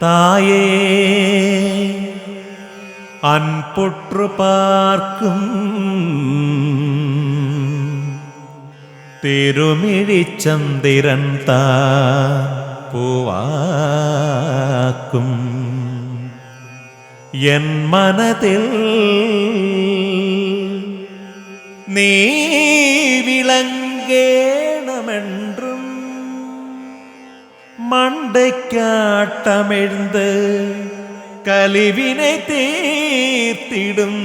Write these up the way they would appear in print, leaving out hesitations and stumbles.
தாயே அன்புற்று பார்க்கும் திருமிழிச்சந்திரன் தான் பூவாக்கும் என் மனதில் நீ விளங்கேனமென்றும் மண்டைக்காட்டமிழ்ந்து கலிவினை தீர்த்திடும்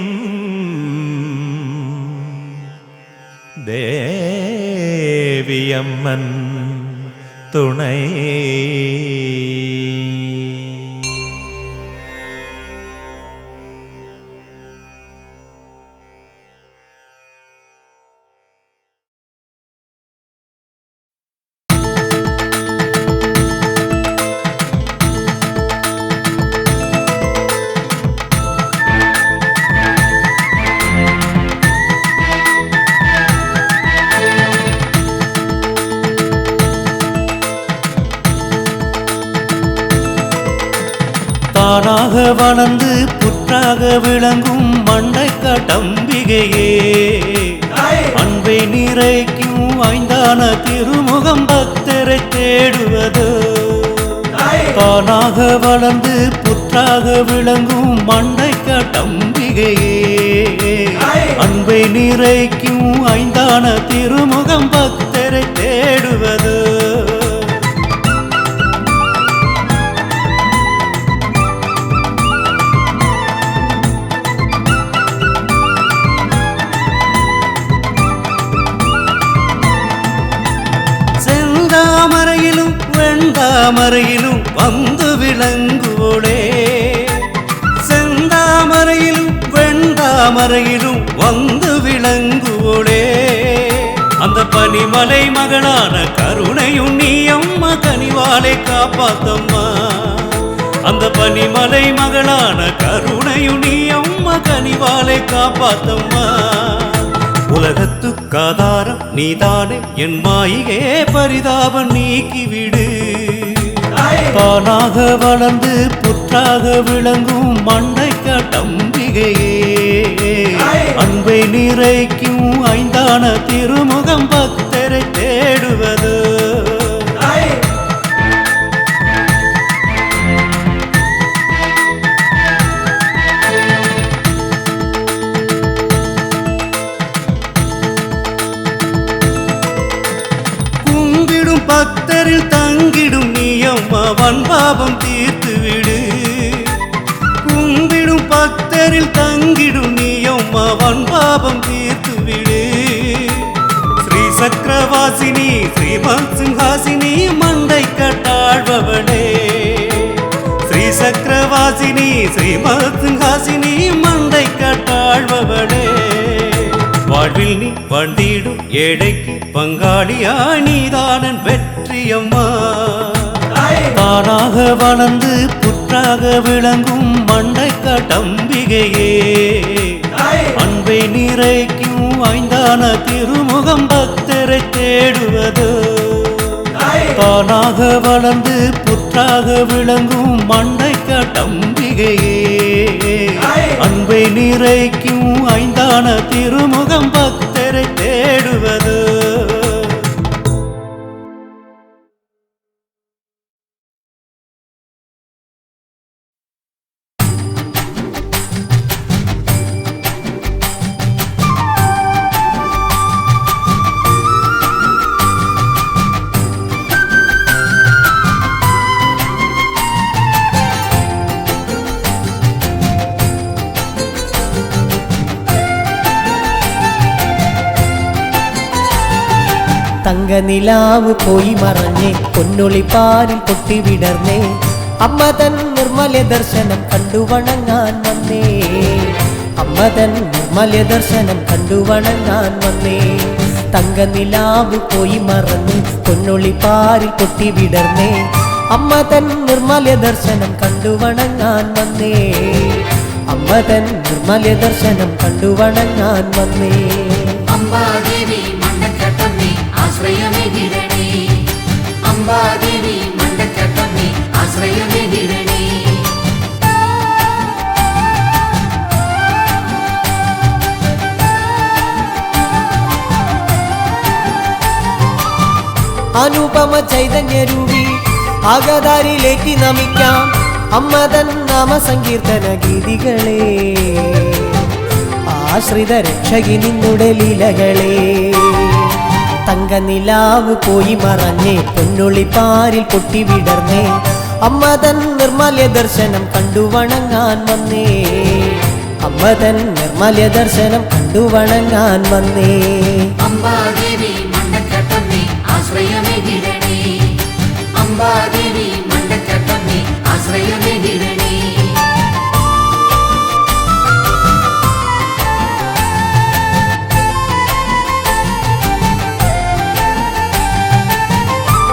தேவியம்மன் துணை. தானாக வளர்ந்து புற்றாக விளங்கும் மண்டைக்காட்டம்பிகையே, அன்பை நிறைக்கும் ஐந்தான திருமுகம் பக்தரை தேடுவது. தானாக வளர்ந்து புற்றாக விளங்கும் மண்டைக்காட்டம்பிகையே, அன்பை நிறைக்கும் ஐந்தான திருமுகம் பக்தரை தேடுவது. செந்தாமரையிலும் வெண்தாமரையிலும் வந்து விளங்குவோளே, செந்தாமரையிலும் வெண்தாமரையிலும் வந்து விளங்குவோளே. அந்த பனிமலை மகளான கருணையும் நீ அம்மா கனிவாலை காப்பாத்தம்மா. அந்த பனிமலை மகளான கருணையும் நீ அம்மா கனிவாலை காப்பாத்தம்மா. உலகத்துக்காதாரம் நீதானே என் மாயிகே, பரிதாபம் நீக்கிவிடு. தானாக வளர்ந்து புற்றாக விளங்கும் மண்டைக்காட்டம்பிகையே, அன்பை நிறைக்கும் ஐந்தான திருமுகம் பக்தரை தேடுவது. பக்தரில் தங்கிடும் நீ அம்மா வன்பாபம் தீர்த்துவிடு. கும்பிடும் பக்தரில் தங்கிடும் நீ அம்மா வன்பாபம் தீர்த்துவிடு. ஸ்ரீ சக்கரவாசினி ஸ்ரீமத் சிங்காசினி மண்டை கட்டாழ்பவளே, ஸ்ரீ சக்கரவாசினி ஸ்ரீமத் சிங்காசினி மண்டை கட்டாழ்பவளே. வாழ்வில் நீ வந்திடும் ஏழைக்கு பங்காளியா நீதானன் வெற்றியம்மா. தானாக வளர்ந்து புற்றாக விளங்கும் மண்டைக்காட்டம்பிகையே, அன்பை நிறைக்கும் ஐந்தான திருமுகம் பக்தரை தேடுவது. தானாக வளர்ந்து புற்றாக விளங்கும் மண்டைக்காட்டம்பிகையே, அன்பை நிறைக்கும் ஐந்தான திருமுகம் பக்தரை தேடுவது. തങ്ക നിലാവ് പോയി മറഞ്ഞേ, പൊന്നൊളി പാരിൽ പൊട്ടി വിടർന്നേ. അമ്മ തൻ നിർമ്മല ദർശനം കണ്ടു വണങ്ങാൻ വന്നേ, അമ്മ തൻ നിർമ്മല ദർശനം കണ്ടു വണങ്ങാൻ വന്നേ. തങ്ക നിലാവ് പോയി മറഞ്ഞ് പൊന്നൊളി പാരിൽ പൊട്ടി വിടർന്നേ. അമ്മ തൻ നിർമ്മല ദർശനം കണ്ടു വണങ്ങാൻ വന്നേ, അമ്മ തൻ നിർമ്മല ദർശനം കണ്ടു വണങ്ങാൻ വന്നേ. അംബാദേവി മണ്ടക്കട്ടമ്മേ ആശ്രയമേ ഗിരണേ, അംബാദേവി മണ്ടക്കട്ടമ്മേ ആശ്രയമേ ഗിരണേ. അനുപമ ചൈതന്യരൂപി ആകതാരിലേക്ക് നമിക്കാം അമ്മതൻ നാമസങ്കീർത്തന ഗീതികളെ ആശ്രിത രക്ഷകി നിന്നുടെ ലീലകളെ തങ്കനിലാവ് പോയി മറഞ്ഞേ പൊന്നൊളിപ്പാരിൽ പൊട്ടിവിടർന്നേ അമ്മതൻ നിർമ്മല്യ ദർശനം കണ്ടു വണങ്ങാൻ വന്നേ അമ്മതൻ നിർമ്മല്യ ദർശനം കണ്ടു വണങ്ങാൻ വന്നേ അംബാദേവി മണ്ടക്കട്ടമ്മേ ആശ്രയമേകിടണേ അംബാദേവി മണ്ടക്കട്ടമ്മേ ആശ്രയമേകിടണേ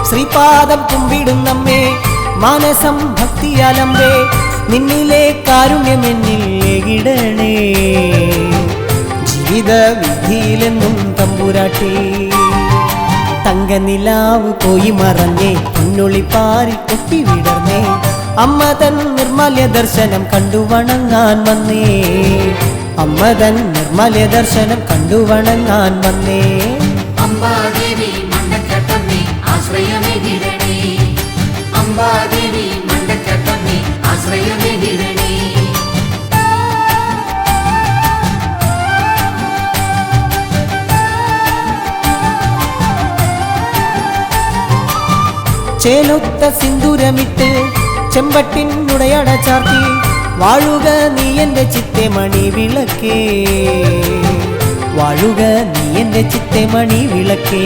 ശ്രീപാദം കുമ്പിടുന്നമ്മേ മാനസം ഭക്തിയാലമ്പേ നിന്നിലെ കാരുണ്യമെന്നിൽ ഏകിടണേ ജീവിത വിധിയിലെന്നും തമ്പുരാട്ടി തങ്കനിലാവ് പോയി മറഞ്ഞേ പൊന്നൊളിപ്പാരിൽ പൊട്ടിവിടർന്നേ അമ്മതൻ നിർമ്മല്യ ദർശനം കണ്ടു വണങ്ങാൻ വന്നേ അമ്മതൻ നിർമ്മല്യ ദർശനം കണ്ടു വണങ്ങാൻ വന്നേ അംബാദേവി മണ്ടക്കട്ടമ്മേ ആശ്രയമേകിടണേ അംബാദേവി മണ്ടക്കട്ടമ്മേ ആശ്രയമേകിടണേ ചേലൊത്ത സിന്ദൂരമിട്ട് ചെമ്പട്ടിനുടയട ചാർത്തി വാഴുക നീ എൻ്റെ ചിത്തെ മണി വിളക്കേ വാഴുക നീ എൻ്റെ ചിത്തെ മണി വിളക്കേ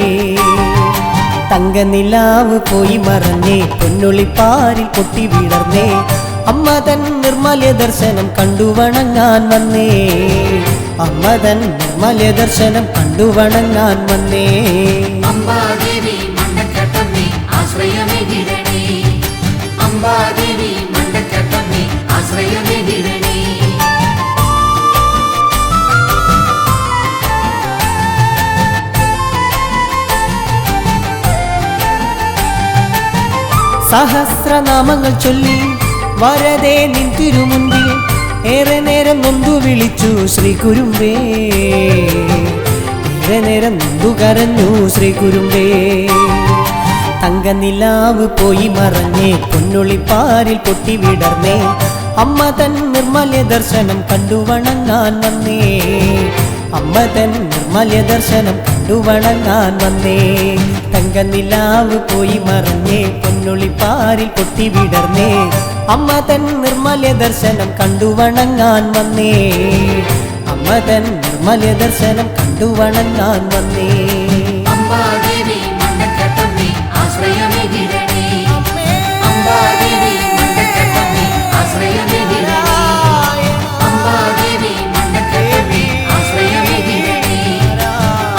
തങ്കനിലാവ് പോയി മറഞ്ഞേ പൊന്നൊളിപ്പാരിൽ പൊട്ടി വിടർന്നേ അമ്മതൻ നിർമ്മല്യ ദർശനം കണ്ടു വണങ്ങാൻ വന്നേ അമ്മതൻ നിർമ്മല്യ ദർശനം കണ്ടു വണങ്ങാൻ വന്നേ അംബാദേവി മണ്ടക്കട്ടമ്മേ ആശ്രയമേകിടണേ അംബാദേവി മണ്ടക്കട്ടമ്മേ ആശ്രയമേകിടണേ സഹസ്രനാമങ്ങൾ ചൊല്ലി വരദേ നിൻ തിരുമുൻപിൽ ഏറെ നേരം നൊന്തു വിളിച്ചു ശ്രീ കുരുമ്പേ ഏറെ നേരം നൊന്തു കരഞ്ഞു ശ്രീ കുരുമ്പേ തങ്കനിലാവ് പോയി മറഞ്ഞേ പൊന്നൊളിപ്പാരിൽ പൊട്ടിവിടർന്നേ അമ്മതൻ നിർമ്മല്യ ദർശനം കണ്ടു വണങ്ങാൻ വന്നേ അമ്മതൻ നിർമ്മല്യ ദർശനം കണ്ടു വണങ്ങാൻ വന്നേ തങ്കനിലാവ് പോയി മറഞ്ഞേ പൊന്നൊളിപ്പാരിൽ പൊട്ടിവിടർന്നേ അമ്മതൻ നിർമ്മല്യ ദർശനം കണ്ടു വണങ്ങാൻ വന്നേ അമ്മതൻ നിർമ്മല്യ ദർശനം കണ്ടു വണങ്ങാൻ വന്നേ അംബാദേവി മണ്ടക്കട്ടമ്മേ ആശ്രയമേകിടണേ അംബാദേവി മണ്ടക്കട്ടമ്മേ ആശ്രയമേകിടണേ അംബാദേവി മണ്ടക്കട്ടമ്മേ ആശ്രയമേകിടണേ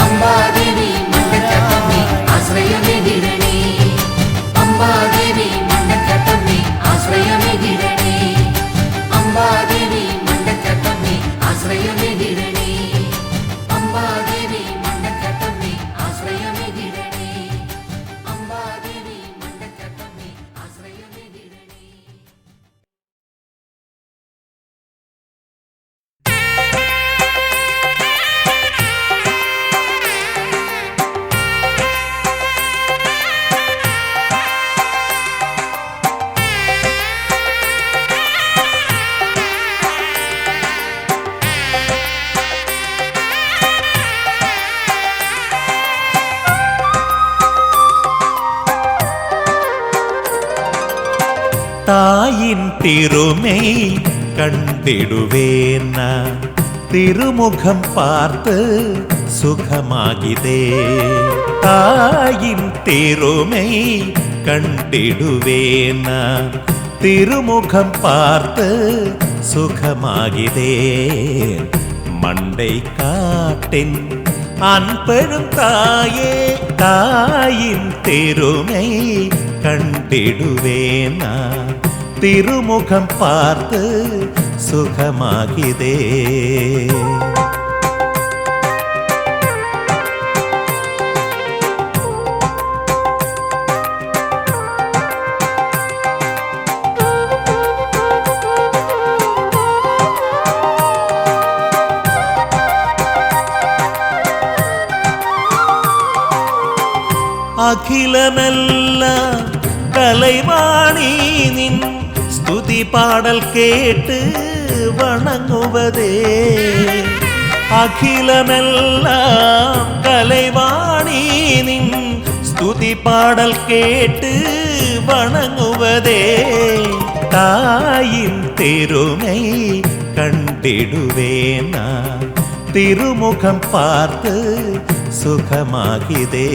അംബാദേവി മണ്ടക്കട്ടമ്മേ ആശ്രയമേകിടണേ അംബാദേവി മണ്ടക്കട്ടമ്മേ ആശ്രയമേകിടണേ അംബാദേവി മണ്ടക്കട്ടമ്മേ ആശ്രയമേകിടണേ അംബാദേവി മണ്ടക്കട്ടമ്മേ ആശ്രയമേകിടണേ അംബാദേവി മണ്ടക്കട്ടമ്മേ ആശ്രയമേകിടണേ தாயின் திருமை கண்டிடுவேன் நான் திருமுகம் பார்த்து சுகமாகிதே தாயின் திருமை கண்டிடுவேன் நான் திருமுகம் பார்த்து சுகமாகிதே மண்டை காட்டின் அன்பெரும் தாயே தாயின் திருமை கண்டிடுவேனா திருமுகம் பார்த்து சுகமாகிதே அகிலமெல்லாம் கலைவாணி நின் ஸ்துதி பாடல் கேட்டு வணங்குவதே அகிலமெல்லாம் கலைவாணி நின் ஸ்துதி பாடல் கேட்டு வணங்குவதே தாயின் திருமை கண்டிடுவேனா திருமுகம் பார்த்து சுகமாகிதே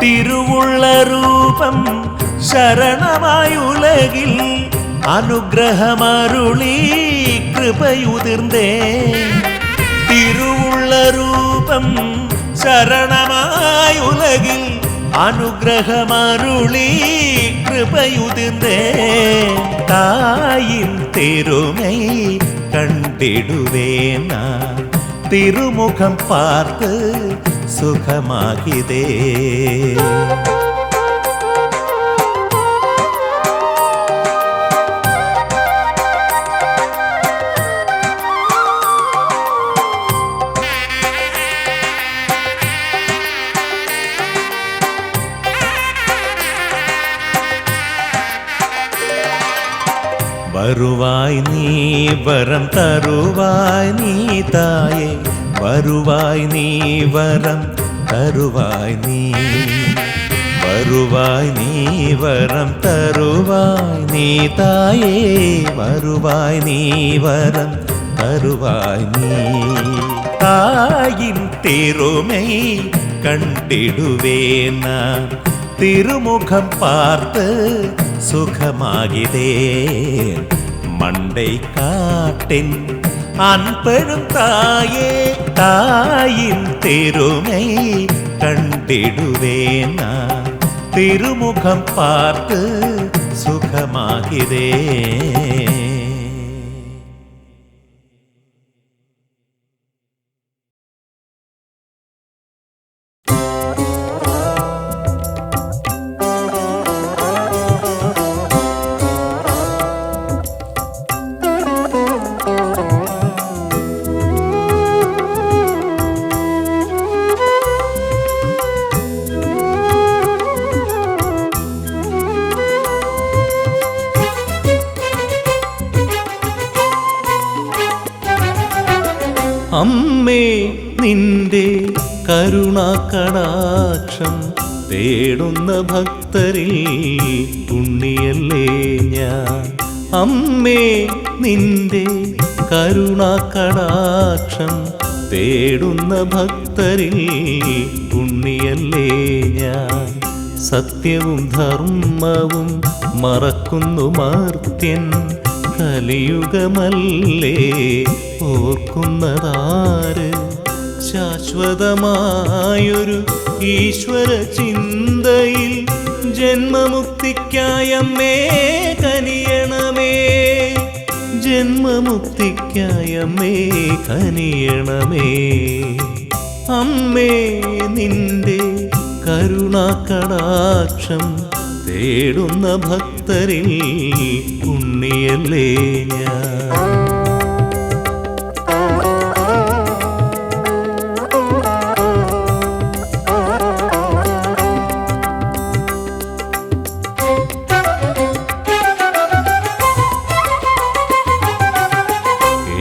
തിരുവുള്ള രൂപം ശരണമായുലകിൽ അനുഗ്രഹമരുളി കൃപയുതിർന്നേ തിരുവുള്ള രൂപം ശരണമായുലകിൽ അനുഗ്രഹമരുളി കൃപയുതിർന്നേ തായിൻ തിരുമൈ കണ്ടിടുവേനാ തിരുമുഖം പാർത്ത് സുഖമാകിതേ വരുവായ് നീ വരം തരുവായ് നീ തായേ വരുവായ് നീ വരം തരുവായ് നീ വരുവായ് നീ വരം തരുവായ് നീ തായേ വരുവായ് നീ വരം തരുവായ് നീ തായിൻ തിരുമൈ കണ്ടിടുവേനാ തിരുമുഖം പാർത്ത് സുഖമാകിതേ മണ്ടൈ കാട്ടിൻ അൻപഴും തായേ തായിൻ തിരുമൈ കണ്ടിടുവേനാ തിരുമുഖം പാർത്ത് സുഖമാകിതേ അമ്മേ നിന്റെ കരുണാകടാക്ഷം തേടുന്ന ഭക്തരിൽ പുണ്യല്ലേ ഞാൻ അമ്മേ നിന്റെ കരുണാകടാക്ഷം തേടുന്ന ഭക്തരിൽ പുണ്യല്ലേ ഞാൻ സത്യവും ധർമ്മവും മറക്കുന്നു മർത്യൻ കലിയുഗമല്ലേ ഓർക്കുന്നതാര് ശാശ്വതമായൊരു ഈശ്വര ചിന്തയിൽ ജന്മമുക്തിക്കായമ്മേ കനിയണമേ ജന്മമുക്തിക്കായമ്മേ കനിയണമേ അമ്മേ നിന്റെ കരുണാകടാക്ഷം തേടുന്ന ഭക്തരിൽ പുണ്യല്ലേ ഞാൻ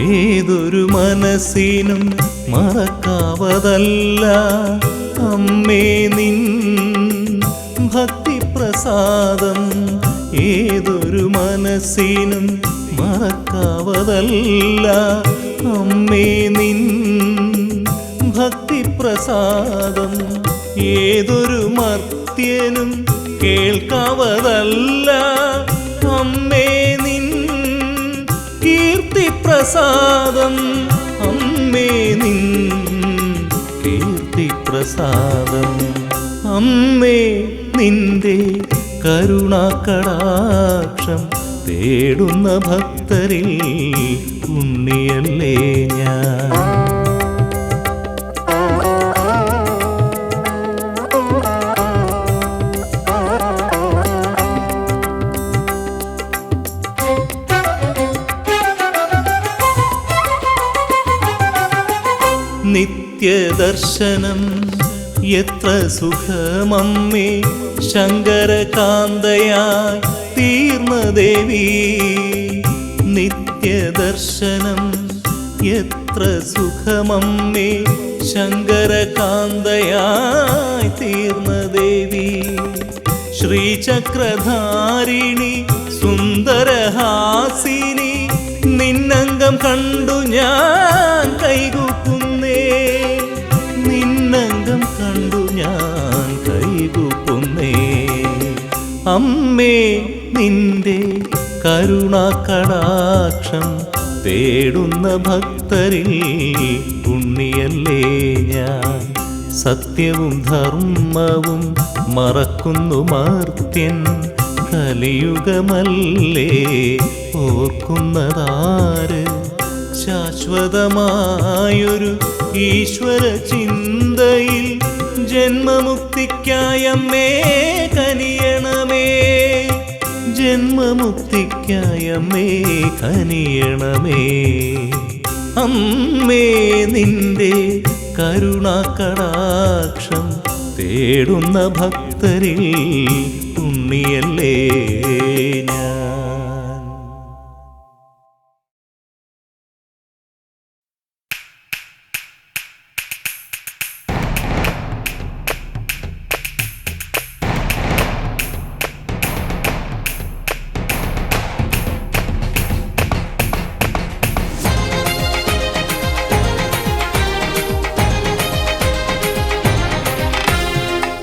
ഏതൊരു മനസ്സിനും മറക്കാവതല്ല അമ്മേ നിൻ ഭക്തിപ്രസാദം ഏതൊരു മനസ്സിനും മറക്കാവതല്ല അമ്മേ നിൻ ഭക്തിപ്രസാദം ഏതൊരു മർത്യനും കേൾക്കാവതല്ല അമ്മേ നിൻ കീർത്തിപ്രസാദം അമ്മേ നിൻ കീർത്തിപ്രസാദം അമ്മേ നിന്റെ കരുണാകടാക്ഷം തേടുന്ന ഭക്തരിൽ ഉണ്ണിയല്ലേ ഞാൻ. നിത്യദർശനം എത്ര സുഖമമ്മേ, ശങ്കരകാന്തയായി തീർന്ന ദേവി. നിത്യദർശനം എത്ര സുഖമമ്മേ, ശങ്കരകാന്തയായി തീർന്ന ദേവി. ശ്രീചക്രധാരിണി സുന്ദരഹാസിനി, നിന്നംഗം കണ്ടു ഞാൻ കൈകൂപ്പുന്നേ, നിന്നംഗം കണ്ടു ഞാൻ കൈകൂപ്പുന്നേ. അമ്മേ നിന്റെ കരുണാകടാക്ഷം തേടുന്ന ഭക്തരിൽ ഉണ്ണിയല്ലേ ഞാൻ. സത്യവും ധർമ്മവും മറക്കുന്നു മർത്യൻ, കലിയുഗമല്ലേ ഓർക്കുന്നതാര്. ശാശ്വതമായൊരു ഈശ്വര ചിന്തയിൽ ജന്മമുക്തിക്കായമ്മേ കനിയണമേ, ജന്മമുക്തിക്കായമ്മേ കനിയണമേ. അമ്മേ നിന്റെ കരുണാകടാക്ഷം തേടുന്ന ഭക്തരിൽ ഉണ്ണിയല്ലേ ഞാൻ.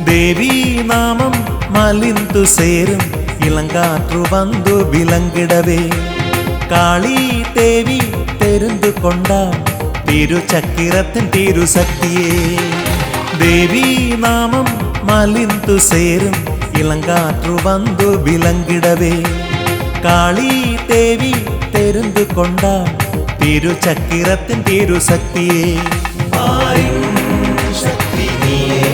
ദേവീ നാമം മലിന്തു സേരും, ഇളങ്കാറ്റു വന്നു വിലങ്കിടവേ. കാളി ദേവി തെരുന്തു കൊണ്ടാൾ തിരുചക്കിരത്തിൻ തിരുശക്തിയേ. ദേവീ നാമം മലിന്തു സേരും, ഇളങ്കാറ്റു വന്നു വിലങ്കിടവേ. കാളി ദേവി തെരുന്തു കൊണ്ടാൾ തിരുചക്കിരത്തിൻ തിരുശക്തിയേ. ശക്തി നീയേ,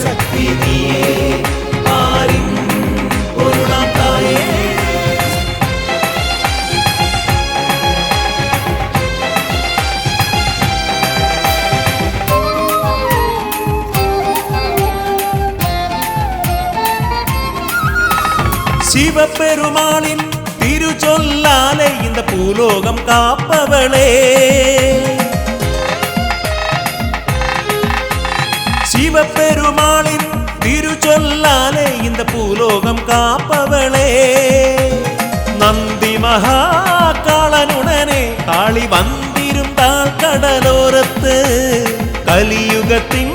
ശക്തി നീയേ, പൊരുളാത്തായേ. ശിവപെരുമാളിൻ തിരുചൊല്ലാലെ இந்த பூலோகம் காப்பவளே. ശിവപെരുമാളിൻ തിരുചൊല്ലാലെ இந்த பூலோகம் കാപ്പവളേ. നന്ദി മഹാകാളനുടനെ കാളി വന്നിരുന്നാൾ കടലോരത്ത്. കലിയുഗത്തിൻ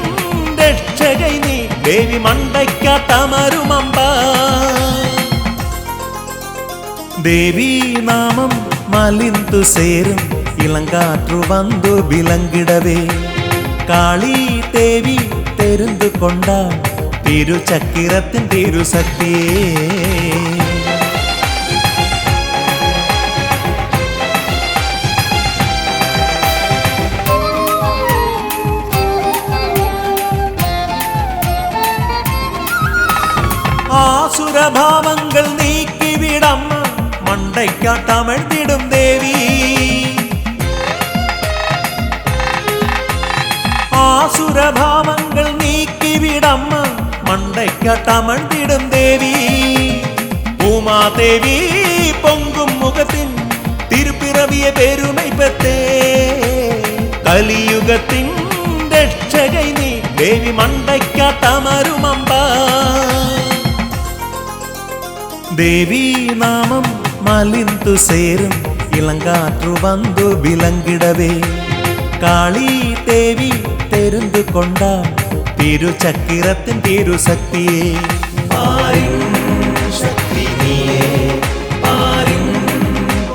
രക്ഷകൈ നീ ദേവി മണ്ടയ്ക്കാട്ടമരുമമ്പ. ദേവീ നാമം മലിന്തു സേരും, ഇളങ്കാറ്റു വന്നു വിലങ്കിടവേ. കാളി ദേവി തെരുന്തു കൊണ്ടാൾ തിരുചക്കിരത്തിൻ തിരുശക്തിയേ. ആസുരഭാവങ്ങൾ നീക്കിവിടമ്മ, മണ്ടയ്ക്കാട്ടമഴ്ത്തിടും ദേവി. ആസുരഭാവങ്ങൾ നീക്കിവിടമ്മ, മണ്ടയ്ക്കാട്ടമഴ്ത്തിടും ദേവി. ഉമാദേവി പൊങ്കും മുഖത്തിൻ തിരുപ്പിറവിയെ പെരുമൈ പെത്തേ. കലിയുഗത്തിൻ രക്ഷകൈ നീ ദേവി മണ്ടയ്ക്കാട്ടമരുമമ്പ. ദേവീ നാമം മലിന്തു സേരും, ഇളങ്കാറ്റു വന്നു വിലങ്കിടവേ. കാളി ദേവി തെരുന്തു കൊണ്ടാൾ തിരുചക്കിരത്തിൻ തിരുശക്തിയേ. ശക്തി നീയേ,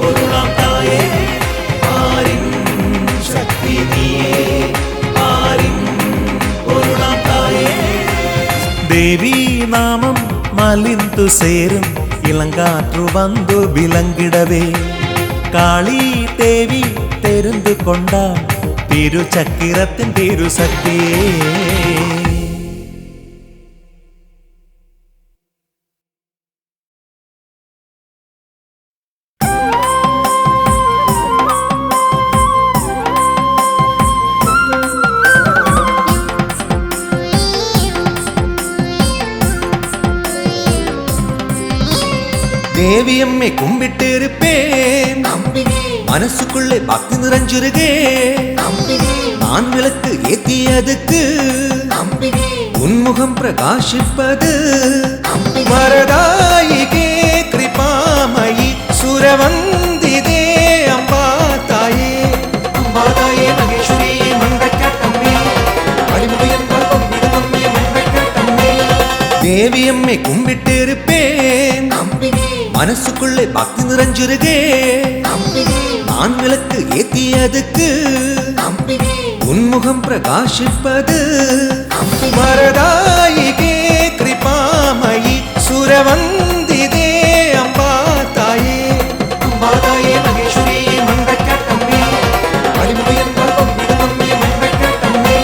പൊരുളാത്തായേ. ശക്തി നീയേ, പൊരുളാത്തായേ. ദേവി மலிந்து சேரும் இளங்காற்று வந்து விலங்கிடவே காளி தேவி தெரிந்து கொண்டாள் திருச்சக்கிரத்தின் திருசக்தியே. தேவியம்மை கும்பிட்டு இருப்பேன், மனசுக்குள்ளே பக்தி நிறைஞ்சிருகே. நான் விளக்கு ஏத்தியதுக்கு உன்முகம் பிரகாசிப்பது. வரதாயிகே கிருபாமயி சுரவந்திதே அம்பா தாயே. அம்பா தாயே மகேஸ்வரி மண்டக்கட்டம்மே அடிமுடியன்பால் பொங்கிடுமம்மே மண்டக்கட்டம்மே. தேவியம்மை கும்பிட்டு இருப்பேன், மனசுக்குள்ளே பக்தி நிறைஞ்சிருகே. நான் விளக்கு ஏத்தியதுக்கு உன்முகம் பிரகாசிப்பது. வரதாயிகே கிருபாமயி சுரவந்திதே அம்பா தாயே. அம்பா தாயே மகேஸ்வரி மண்டக்கட்டம்மே அடிமுடியன்பால் பொங்கிடுமம்மே மண்டக்கட்டம்மே.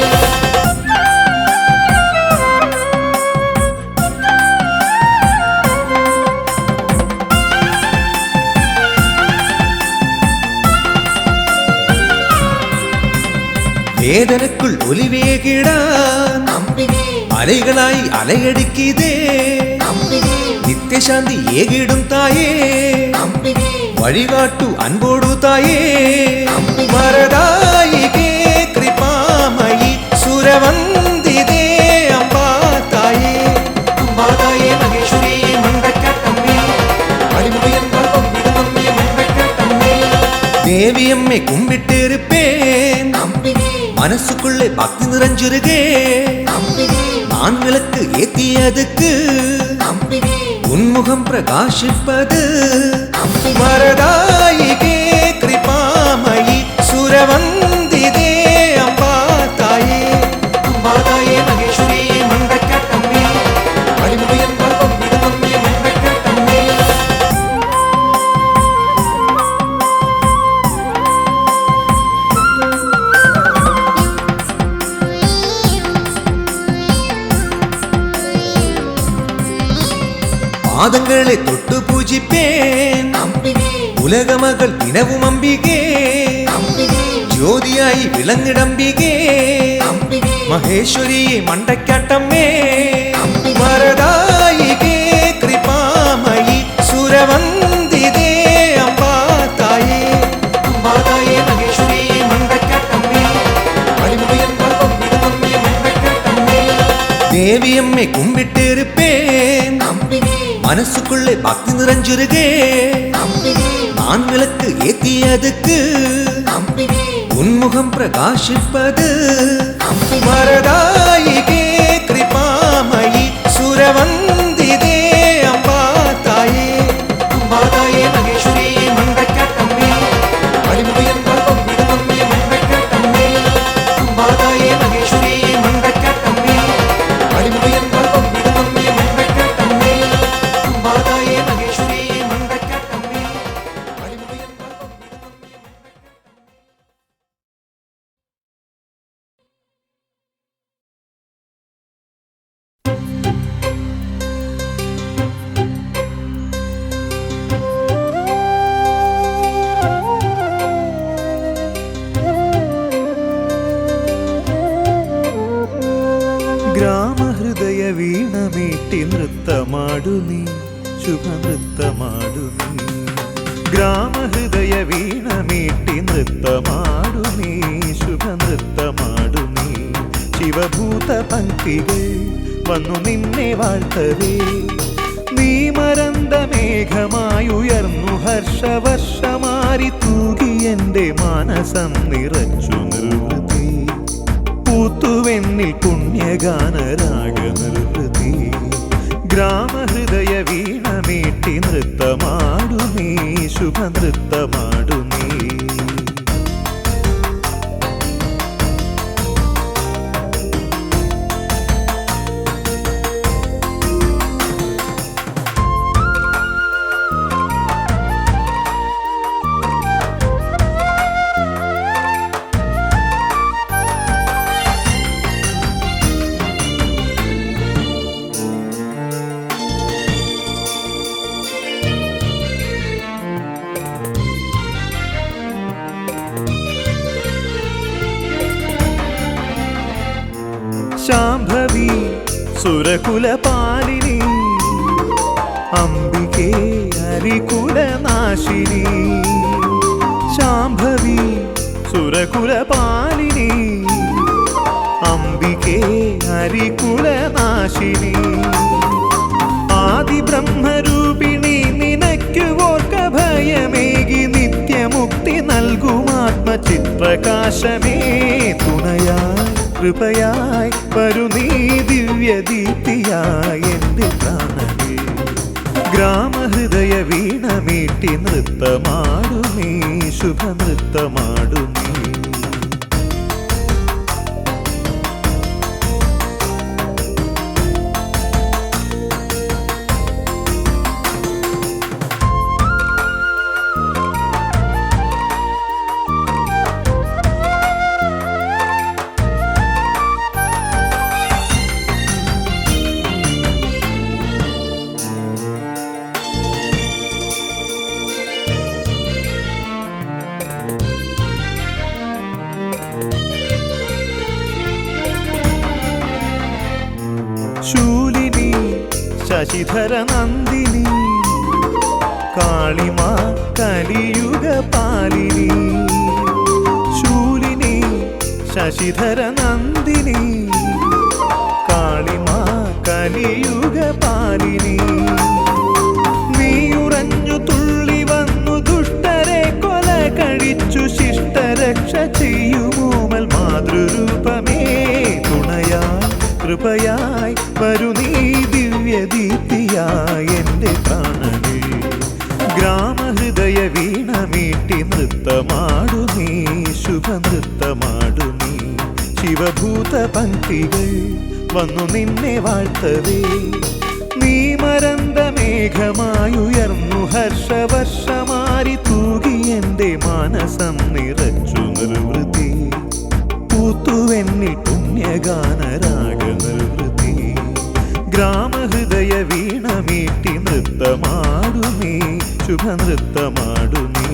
வேதனுக்குள் ஒலிவேகிடான் அலைகளாய் அலையடிக்குதே. நித்திய சாந்தி ஏகிடும் தாயே, வழிகாட்டு அன்போடு தாயே. வரதாயிகே கிருபாமயி சுரவந்திதே அம்பா தாயே. அம்பா தாயே மகேஸ்வரி மண்டக்கட்டம்மே அடிமுடியன்பால் பொங்கிடுமம்மே மண்டக்கட்டம்மே. தேவியம்மை கும்பிட்டு இருப்பேன், மனசுக்குள்ளே பக்தி நிறைஞ்சிருகே. நான் விளக்கு ஏத்தியதுக்கு உன்முகம் பிரகாசிப்பது. வரதாயிகே கிருபாமயி சுரவந்திதே அம்பா தாயே. அம்பா தாயே மகேஸ்வரி மண்டக்கட்டம்மே அடிமுடியன்பால் பொங்கிடுமம்மே மண்டக்கட்டம்மே. பாதங்களை தொட்டு பூஜிப்பேன், உலக மகள் தினவும் அம்பிகே. ஜோதியாய் விளங்கிடம்பிகே மகேஸ்வரி மண்டக்கட்டம்மே. வரதாயிகே கிருபாமயி சுரவந்திதே அம்பா தாயே. அம்பா தாயே மகேஸ்வரி மண்டக்கட்டம்மே அடிமுடியன்பால் பொங்கிடுமம்மே மண்டக்கட்டம்மே. தேவியம்மை கும்பிட்டு இருப்பேன், மனசுக்குள்ளே பக்தி நிறைஞ்சிருகே. நான் விளக்கு ஏத்தியதுக்கு உன்முகம் பிரகாசிப்பது. வரதாயிகே கிருபாமயி சுரவந்திதே அம்பா தாயே. அம்பா தாயே மகேஸ்வரி மண்டக்கட்டம்மே அடிமுடியன்பால் பொங்கிடுமம்மே மண்டக்கட்டம்மே. அம்பா தாயே மகேஸ்வரி மண்டக்கட்டம்மே அடிமுடியன்பால் பொங்கிடுமம்மே மண்டக்கட்டம்மே. அம்பா தாயே மகேஸ்வரி மண்டக்கட்டம்மே அடிமுடியன்பால் பொங்கிடுமம்மே. ಗ್ರಾಮ ಹೃದಯ ವೀಣ ಮೀಟಿ ನೃತ್ತ ಮಾಡು ನೀ, ಶುಭ ನೃತ್ತ ಮಾಡು ನೀ. ಗ್ರಾಮ ಹೃದಯ ವೀಣ ಮೀಟಿ ನೃತ್ತ ಮಾಡು ನೀ, ಶುಭ ನೃತ್ತ ಮಾಡು ನೀ. ಶಿವಭೂತ ಪಂಕ್ತಿಗೆ വന്നു നിന്നെ വാഴ്ത്തവേ. നീ മറந்த മേഘമായുയർന്നു ഹർഷവർഷമാരി തൂകി എൻ്റെ മാനസം നിറച്ചു നിർവൃതി. പൂത്തുവെന്നിൽ പുണ്യഗാനരാഗ നിർവൃതി. ഗ്രാമഹൃദയ വീണ മീട്ടി നൃത്തമാടു നീ, ശുഭ നൃത്തമാടു നീ. ശാംഭവി സുരകുലപാലിനി അംബികേ ഹരികുലനാശിനി ശാംഭവി സുരകുലപാലിനി അംബികേ ഹരികുലനാശിനി ആദിബ്രഹ്മരൂപിണി നിനക്കു ഓർക്ക ഭയമേകി നിത്യമുക്തി നൽകുമാത്മചിത്രകാശമേ തുണയായി കൃപയായി വരു നീ ദിവ്യദീപ്തിയായി എൻ്റെ പ്രാണനേ ഗ്രാമഹൃദയ വീണമീട്ടി നൃത്തമാടുമീ ശുഭനൃത്തമാടുമീ ശൂലിനി ശശിധര നന്ദിനി കാളിമാ കലിയുഗ പാലിനി ശൂലിനി ശശിധര നന്ദിനി കാളിമാ കലിയുഗ പാലിനി നീയുറഞ്ഞു തുള്ളി വന്നു ദുഷ്ടരെ കൊല കഴിച്ചു ശിഷ്ടരക്ഷ ചെയ്യുമോമൽ മാതൃരൂപമേ തുണയായി കൃപയായി വരു നീ ദിവ്യദീപ്തിയായി എൻ്റെ പ്രാണനേ ഗ്രാമഹൃദയ വീണമീട്ടി നൃത്തമാടുമീ ശുഭനൃത്തമാടുമീ ശിവഭൂത പങ്ക്തികൾ വന്നു നിന്നെ വാഴ്ത്തവേ നീ മരന്ത മേഘമായുയർന്നു ഹർഷവർഷമാരി തൂകി എൻ്റെ മാനസം നിറച്ചു നിർവൃതി പൂത്തുവെന്നിൽ പുണ്യഗാനരാഗ നിർവൃതി ഗ്രാമഹൃദയ വീണമീട്ടി നൃത്തമാടുമീ ശുഭനൃത്തമാടുമീ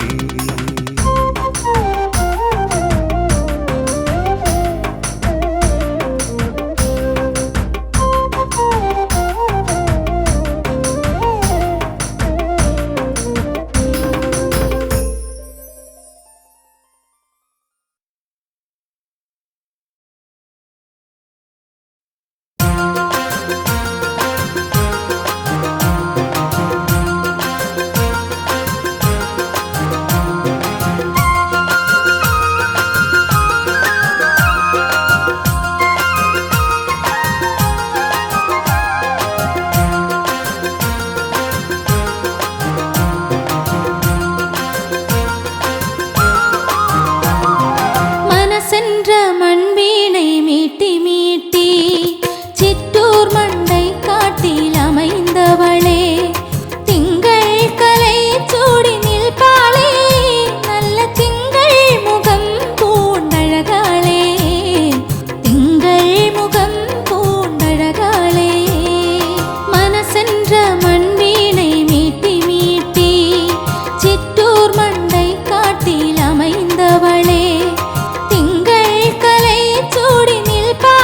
திங்கள் கலை சூடி நில்பா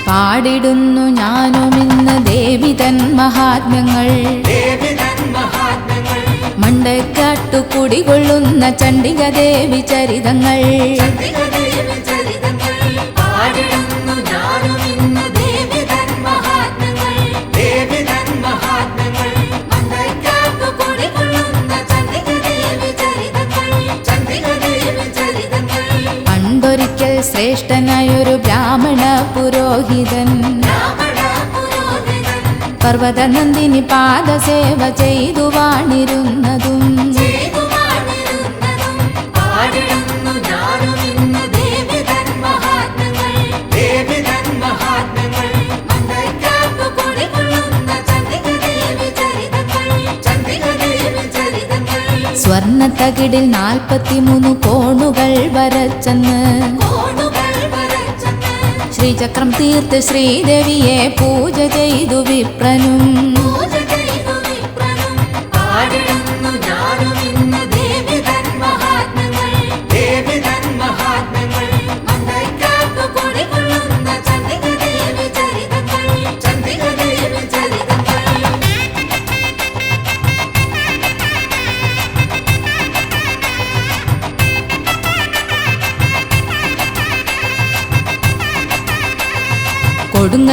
പാടിടുന്നു ഞാനും ഇന്ന് ദേവി തൻ മഹാത്മ്യങ്ങൾ. മണ്ടക്കാട്ടു കുടികൊള്ളുന്ന ചണ്ഡിക ദേവി ചരിതങ്ങൾ. പണ്ടൊരിക്കൽ ശ്രേഷ്ഠനായൊരു ബ്രാഹ്മണ പുരോഹിതൻ പർവ്വതനന്ദിനി പാദസേവ ചെയ്തു വാണിരുന്നതും സ്വർണ്ണത്തകിടിൽ 43 കോണുകൾ വരച്ചെന്ന് ശ്രീചക്രം തീർത്ത് ശ്രീദേവിയെ പൂജ ചെയ്തു വിപ്രനും.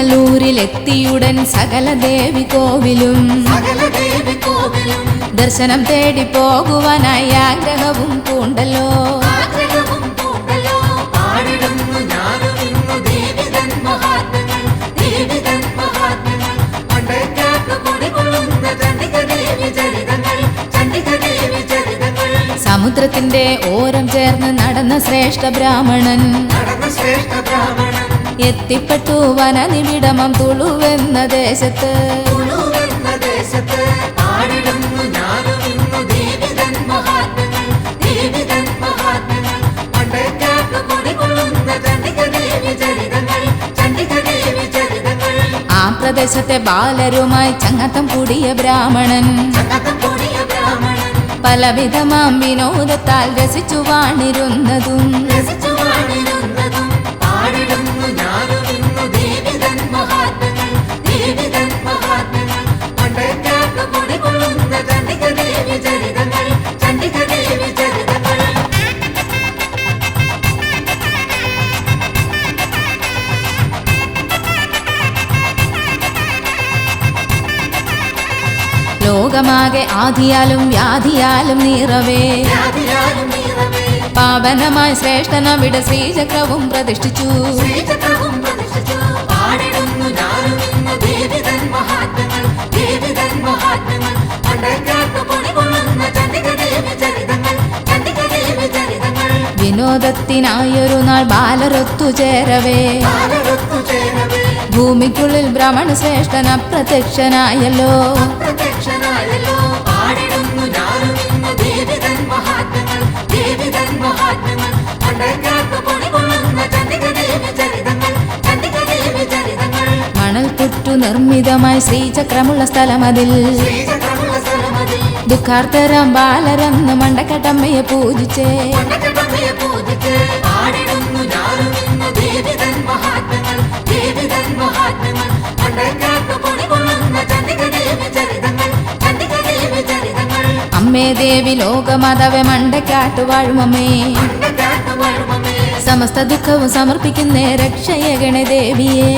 കൊടുങ്ങല്ലൂരിലെത്തിയുടൻ സകല ദേവി കോവിലും ദർശനം തേടി പോകുവാനായി ആഗ്രഹവും പൂണ്ടല്ലോ. സമുദ്രത്തിന്റെ ഓരം ചേർന്ന് നടന്ന ശ്രേഷ്ഠ ബ്രാഹ്മണൻ എത്തിപ്പെട്ടു വനനിബിഡമം തുളുവെന്ന ദേശത്ത്. ആ പ്രദേശത്തെ ബാലരുമായി ചങ്ങത്തം കൂടിയ ബ്രാഹ്മണൻ പലവിധമാം വിനോദത്താൽ രസിച്ചു വാണിരുന്നതും ലോകമാകെ ആദിയാലും വ്യാധിയാലും നീറവേ പാവനമായ ശ്രേഷ്ഠനവിടെ ശ്രീചക്രവും പ്രതിഷ്ഠിച്ചു. വിനോദത്തിനായൊരു നാൾ ബാലരൊത്തുചേരവേ ഭൂമിക്കുള്ളിൽ ബ്രാഹ്മണ ശ്രേഷ്ഠൻ അപ്രത്യക്ഷനായല്ലോ. മണൽ പുറ്റു നിർമ്മിതമായി ശ്രീചക്രമുള്ള സ്ഥലമതിൽ ദുഃഖാർത്തരാം ബാലരന്ന് മണ്ടക്കട്ടമ്മയെ പൂജിച്ചേ. അമ്മേ ദേവി ലോകമാതാവേ മണ്ടക്കാട്ടു വാഴുമമ്മേ സമസ്ത ദുഃഖവും സമർപ്പിക്കുന്നേ രക്ഷയഗണ ദേവിയെ.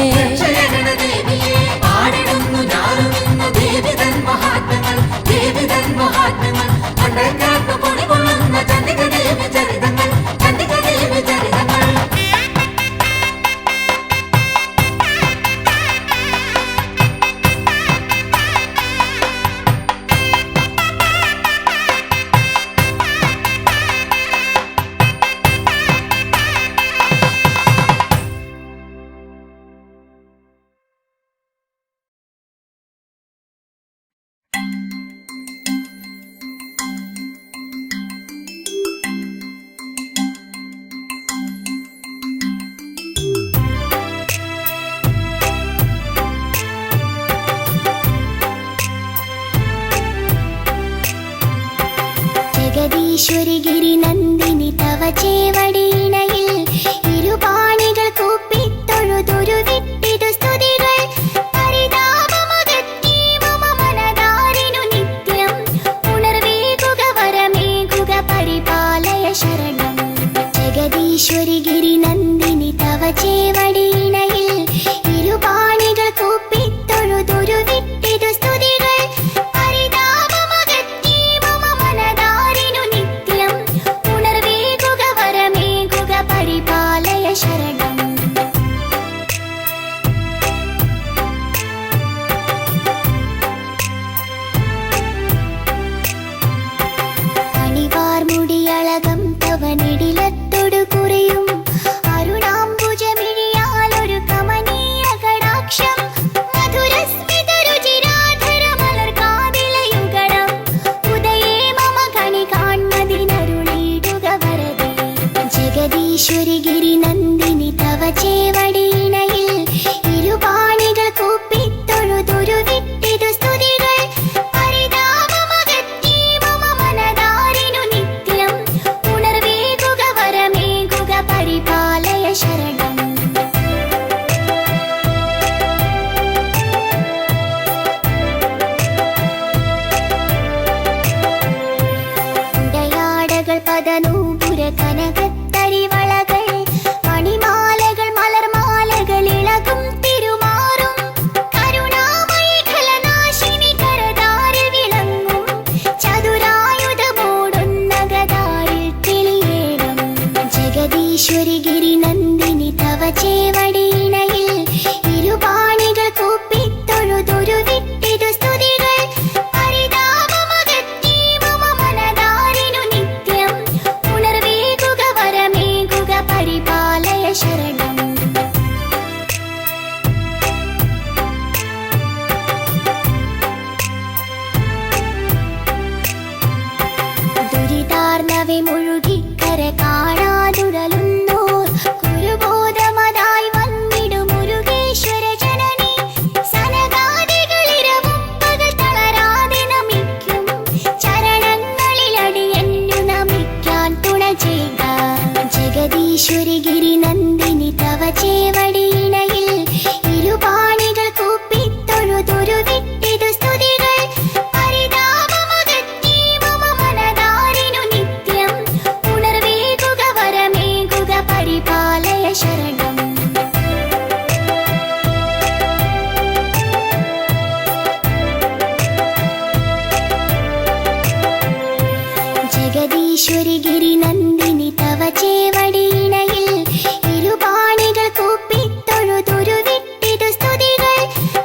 ജഗദീശ്വരി ഗിരി നന്ദിനി തവ ചേവടിയിണയിൽ ഇരുപാണികൾ കൂപ്പിത്തൊഴുതുരു വിട്ടിതു മണിമാലകൾ പദനൂപുര കനകത്തരിവളകൾ മണിമാലകൾ മലർമാലകൾ ഇളകും തിരുമാറും കരുണാമയി ഖലനാശിനി കരതാരിൽ വിളങ്ങും ചതുരായുധമോടുന്ന ഗദാരിൽ തെളിയേണം ജഗദീശ്വരി ഗിരി നന്ദിനി തവ ചേവടിയിണയിൽ ഇരുപാണികൾ കൂപ്പിത്തൊഴുതൊരു വിട്ടിതു സ്തുതികൾ പരിതാപമകറ്റി മമ മനതാരിനു നിത്യം ഉണർവേകുക വരമേകുക പരിപാലയ ശരണം ദുരിതാർണവെ മുഴുകിക്കര കാണാതുഴലുന്നോർ കുരുബോധമതായി വന്നിടു മുരുകേശ്വര ജനനി സനകാദികളിരവും പകൽ തളരാതെ നമിക്കും ചരണങ്ങളിൽ അടിയന്നു നമിക്കാൻ തുണ ചെയ്യുക ജഗദീശ്വരി ഗിരി നന്ദിനി തവ ചേവടിയിണയിൽ ഇരുപാണികൾ കൂപ്പിത്തൊഴുതൊരു വിട്ടിതു സ്തുതികൾ പരിതാപമകറ്റി മമ മനതാരിനു നിത്യം ഉണർവേകുക വരമേകുക പരിപാലയ ശരണം ജഗദീശ്വരി ഗിരി നന്ദിനി തവ ചേവടിയിണയിൽ ഇരുപാണികൾ കൂപ്പിത്തൊഴുതൊരു വിട്ടിതു സ്തുതികൾ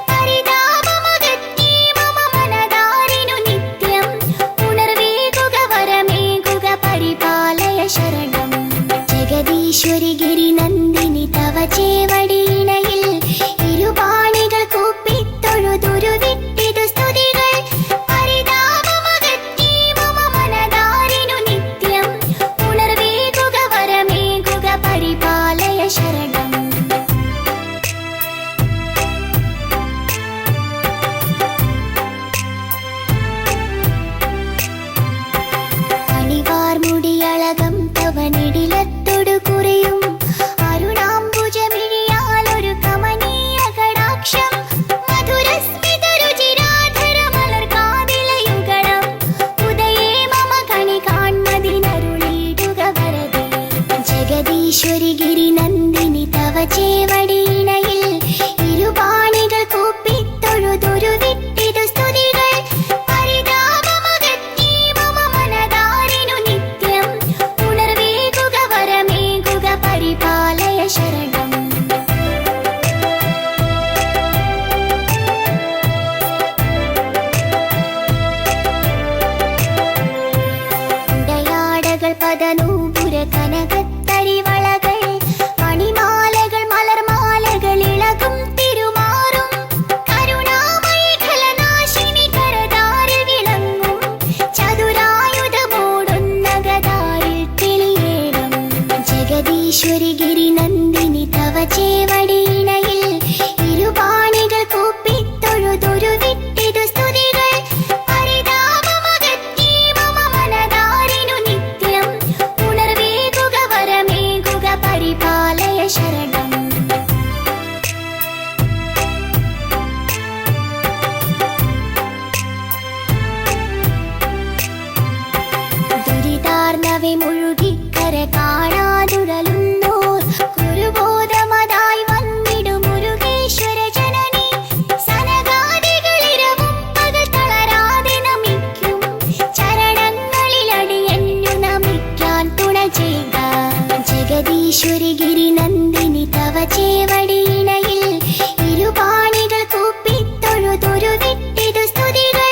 പരിതാപമകറ്റി മമ മനതാരിനു നിത്യം ഉണർവേകുക വരമേകുക പരിപാലയ ശരണം ജഗദീശ്വരി ഗിരി നന്ദിനി തവ ചേവടിയിണയിൽ ഇരുപാണികൾ കൂപ്പിത്തൊഴുതൊരു വിട്ടിതു സ്തുതികൾ പരിതാപമകറ്റി മമ മനതാരിനു നിത്യം ഉണർവേകുക വരമേകുക പരിപാലയ ശരണം അണിവാർമുടിയളകം തവനിടിലത്തൊടു കുറിയും അരുണാംബുജമിഴിയാലൊരു കമനീയ കടാക്ഷം മധുരസ്മിത രുചിരാധര മലർകാതിലയുഗണം ഉദയേ മമ കണി കാൺമതിനരുളിയിടുക വരദേ ജഗദീശ്വരി ഗിരി നന്ദിനി തവ ചേവടിയിണയിൽ ഇരുപാണികൾ കൂപ്പിത്തൊഴുതൊരു വിട്ടിതു സ്തുതികൾ പരിതാപമകറ്റി മമ മനതാരിനു നിത്യം ഉണർവേകുക വരമേകുക പരിപാലയ ശരണം ഉടയാടകൾ പദനൂപുര കനകത്തരിവളകൾ മണിമാലകൾ മലർമാലകൾ ഇളകും തിരുമാറും കരുണാമയി ഖലനാശിനി കരതാരിൽ വിളങ്ങും ചതുരായുധമോടുന്ന ഗദാരിൽ തെളിയേണം ജഗദീശ്വരി ഗിരി നന്ദിനി തവ ചേവടിയിണയിൽ ഇരുപാണികൾ കൂപ്പിത്തൊഴുതൊരു വിട്ടിതു സ്തുതികൾ പരിതാപമകറ്റി മമ മനതാരിനു നിത്യം ഉണർവേകുക വരമേകുക പരിപാലയ ശരണം ദുരിതാർണവെ മുഴുകിക്കര കാണാതുഴലുന്നോർ കുരുബോധമതായി വന്നിടു മുരുകേശ്വര ജനനി സനകാദികളിരവും പകൽ തളരാതെ നമിക്കും ചരണങ്ങളിൽ അടിയന്നു നമിക്കാൻ തുണ ചെയ്യുക ജഗദീശ്വരി ഗിരി നന്ദിനി തവ ചേവടിയിണയിൽ ഇരുപാണികൾ കൂപ്പിത്തൊഴുതൊരു വിട്ടിതു സ്തുതികൾ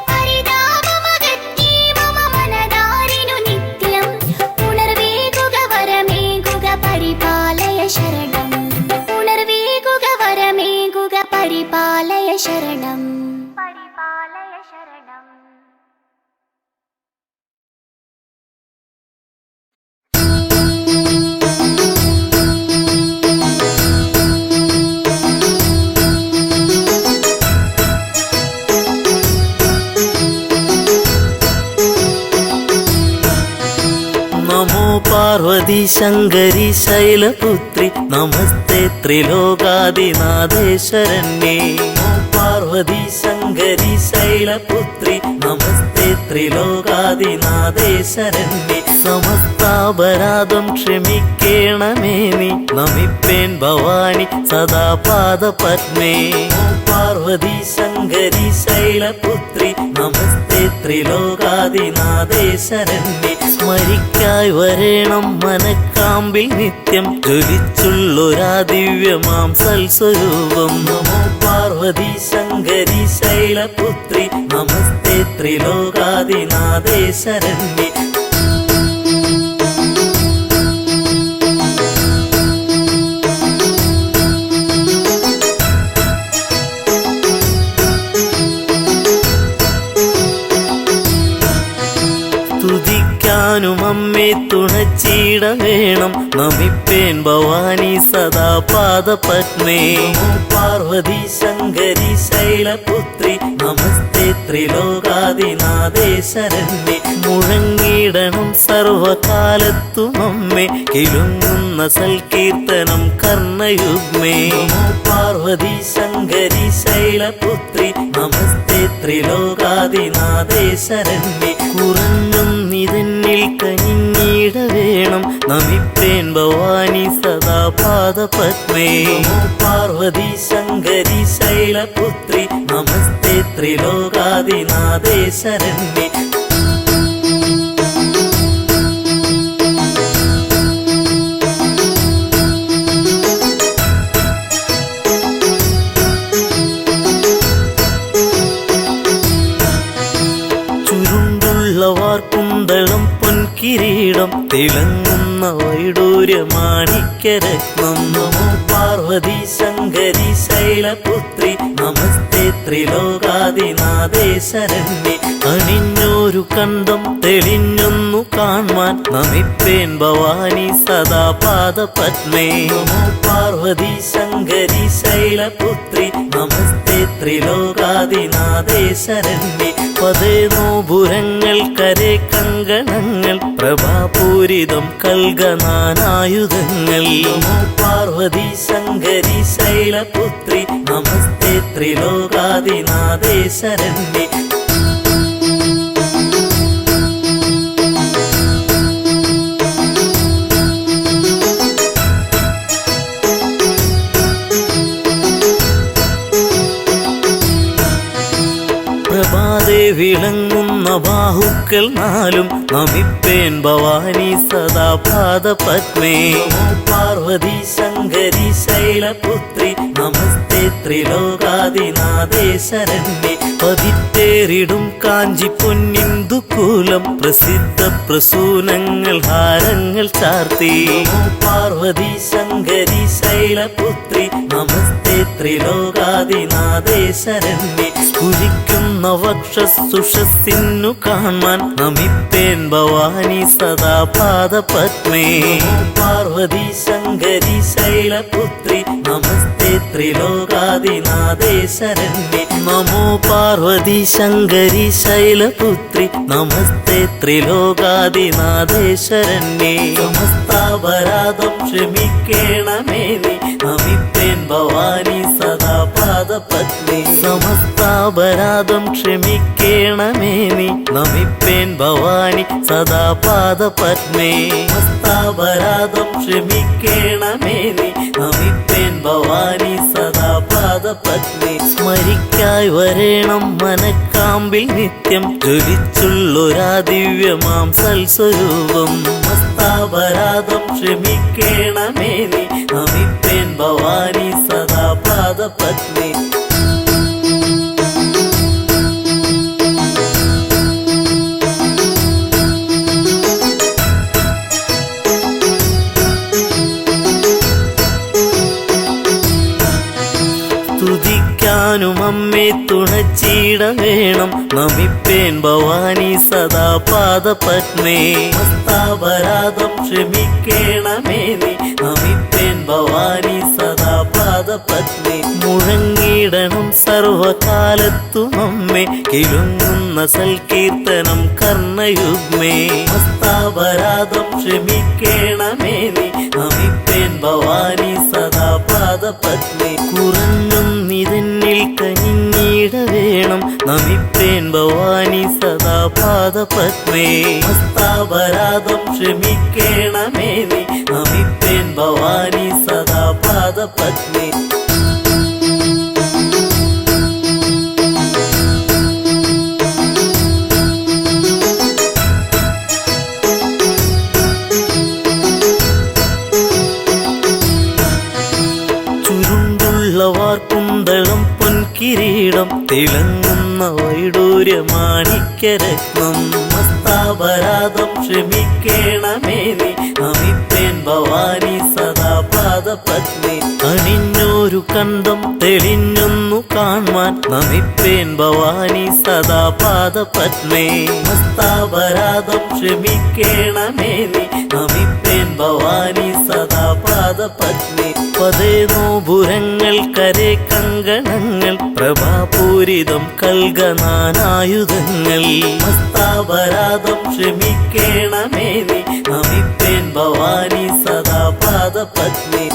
പരിതാപമകറ്റി മമ മനതാരിനു നിത്യം ഉണർവേകുക വരമേകുക പരിപാലയ ശരണം ഉണർവേകുക വരമേകുക പരിപാലയ ശരണം പരിപാലയ ശരണം നമോ പാർവതി ശങ്കരി ശൈലപുത്രി നമസ്തേ ത്രിലോകാദിനാഥേശ്വരന്യേ നമോ പാർവതി ശങ്കരി ശൈലപുത്രി നമസ്തേ ത്രിലോകാദിനാഥേശ്വരന്യേ സമസ്താപരാധം ക്ഷമിക്കേണമേ നീ നമിപ്പേൻ ഭവാനി സദാ പാദപത്മേ പാർവതി ശങ്കരി ശൈലപുത്രി നമസ്തേ ത്രിലോകാദിനാഥേ ശരണ്യേ സ്മരിക്കായി വരേണം മനക്കാമ്പിൽ നിത്യം ജ്വലിച്ചുള്ളൊരാ ദിവ്യമാം സൽസ്വരൂപം നമോ പാർവതി ശങ്കരി ശൈലപുത്രി നമസ്തേ ത്രിലോകാദിനാഥേ ശരണ്യേ സ്തുതിക്കാനും അമ്മേ തുണച്ചീട വേണം നമിപ്പേൻ ഭവാനി സദാ പാദപത്മേ പാർവതി ശങ്കരി ശൈലപുത്രി നമസ്തേ ത്രിലോകാദിനാഥേ ശരണ്യേ മുഴങ്ങിടണം സർവകാലത്തും അമ്മേ കിലുങ്ങുന്ന സൽകീർത്തനം കർണയുഗ്മേ പാർവതി ശങ്കരി ശൈലപുത്രി നമസ്തേ ത്രിലോകാദിനാഥേ ശരണ്യേ കുറഞ്ഞും നിതന്നിൽ കനിഞ്ഞിട വേണം നമിപ്പേൻ ഭവാനി സദാ പാദപത്മേ പാർവതി ശങ്കരി ശൈലപുത്രി നമസ്തേ ത്രിലോകാദിനാഥേ ശരണ്യേ കുണ്ടളം പൊൻകിരീടം തിളങ്ങുന്ന വൈഡൂര്യമാണിക്യരത്നം നമോ പാർവതി ശങ്കരി ശൈലപുത്രി നമസ്തേ ത്രിലോകാദിനാഥേ ശരണ്യേ അണിഞ്ഞോരു കണ്ടം തെളിഞ്ഞൊന്നു കാൺമാൻ നമിപ്പേൻ ഭവാനി സദാ പാദപത്മേ നമോ പാർവതി ശങ്കരി ശൈലപുത്രി നമസ്തേ ത്രിലോകാദിനാഥേ ശരണ്യേ പതേ നോപുരങ്ങൾ കരേ കങ്കണങ്ങൾ പ്രഭാപൂരിതം കൽഗനാനായുധങ്ങൾ നമോ പാർവതി ശങ്കരി ശൈലപുത്രി നമസ്തേ ത്രിലോകാദിനാഥേ ശരണ്യേ പ്രഭാതേ വിളങ്ങുന്ന ബാഹുക്കൾ നാലും നമിപ്പേൻ ഭവാനി സദാ പാദപത്മേ പാർവതി ശങ്കരി ശൈലപുത്രി നമസ്തേ ത്രിലോകാദിനാഥേ ശരണ്യേ പതിത്തേറിടും കാഞ്ചി പൊന്നിന്ദുകൂലം പ്രസിദ്ധ പ്രസൂനങ്ങൾ ഹാരങ്ങൾ ചാർത്തി പാർവതി ശങ്കരി ശൈലപുത്രി നമസ്തേ ത്രിലോകാദിനാഥേ ശരണ്യേ സ്ഫുരിക്കുന്ന വക്ഷസുഷസ്സിന്നു കാണാൻ നമിപ്പേൻ ഭവാനി സദാ പാദപത്മേ പാർവതി ശങ്കരി ശൈലപുത്രി നമസ്തേ ത്രിലോകാദിനാഥേ ശരണ്യേ നമോ പാർവതി ശങ്കരി ശൈലപുത്രി നമസ്തേ ത്രിലോകാദിനാഥേ ശരണ്യേ സമസ്താപരാധം ക്ഷമിക്കേണമേ നീ നമിപ്പേൻ ഭവാനി സദാ പാദപത്മേ സമസ്താപരാധം ക്ഷമിക്കേണമേ നീ നമിപ്പേൻ ഭവാനി സദാ പാദപത്മേ സമസ്താപരാധം ക്ഷമിക്കേണമേ നീ നമിപ്പേൻ ഭവാനി സദാ പാദപത്മേ സ്മരിക്കായി വരേണം മനക്കാമ്പിൽ നിത്യം ജ്വലിച്ചുള്ളൊരാ ദിവ്യമാം സൽസ്വരൂപം സമസ്താപരാധം ക്ഷമിക്കേണമേ നീ നമിപ്പേൻ ഭവാനി സദാ പാദപത്മേ സ്തുതിക്കാനും അമ്മേ തുണച്ചീട വേണം നമിപ്പേൻ ഭവാനി സദാ പാദപത്മേ സമസ്താപരാധം ക്ഷമിക്കേണമേ നീ നമിപ്പേൻ ഭവാനി സദാ പാദപത്മേ മുഴങ്ങിടണം സർവകാലത്തും അമ്മേ കിലുങ്ങുന്ന സൽകീർത്തനം കർണയുഗ്മേ സമസ്താപരാധം ക്ഷമിക്കേണമേ നീ നമിപ്പേൻ ഭവാനി സദാ പാദപത്മേ കുറഞ്ഞും നിതന്നിൽ കനിഞ്ഞിട വേണം നമിപ്പേൻ ഭവാനി സദാ പാദപത്മേ ഹസ്താപരാധം ക്ഷമിക്കേണമേ നീ നമിപ്പേൻ ഭവാനി സദാ പാദപത്മേ കുന്തളം പൊൻകിരീടം തിളങ്ങുന്ന വൈഡൂര്യമാണിക്യരത്നം മസ്താപരാധം ക്ഷമിക്കേണമേ നീ നമിപ്പേൻ ഭവാനി സദാ പാദപത്മേ അണിഞ്ഞൊരു കണ്ടം തെളിഞ്ഞൊന്നു കാൺമാൻ നമിപ്പേൻ ഭവാനി സദാ പാദപത്മേ മസ്താപരാധം ക്ഷമിക്കേണമേ നീ നമിപ്പേൻ ഭവാനി സദാ പാദപത്മേ പതേ നോപുരങ്ങൾ കരേ കങ്കണങ്ങൾ പ്രഭാപൂരിതം കൽഗനാനായുധങ്ങൾ മസ്താപരാധം ക്ഷമിക്കേണമേ നീ നമിപ്പേൻ ഭവാനി സദാ പാദപത്മേ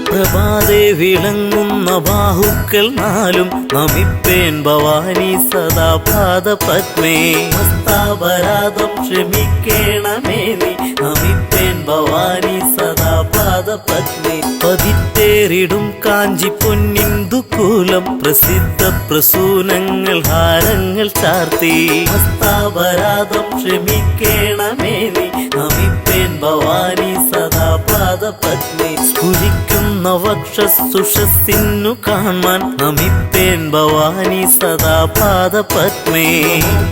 പ്രഭാതേ വിളങ്ങുന്ന ബാഹുക്കൾ നാലും നമിപ്പേൻ ഭവാനി സദാ പാദപത്മേ മസ്താപരാധം ക്ഷമിക്കേണമേ നീ നമിപ്പേൻ ഭവാനി സദാ പാദപത്മേ പതിത്തേറിടും കാഞ്ചി പൊന്നിന്ദുകൂലം പ്രസിദ്ധ പ്രസൂനങ്ങൾ ഹാരങ്ങൾ ചാർത്തി മസ്താപരാധം ക്ഷമിക്കേണമേ നീ നമിപ്പേൻ ഭവാനി സദാ പാദപത്മേ സ്ഫുരിക്കുന്ന വക്ഷസുഷസ്സിന്നു കാണാൻ നമിപ്പേൻ ഭവാനി സദാ പാദപത്മേ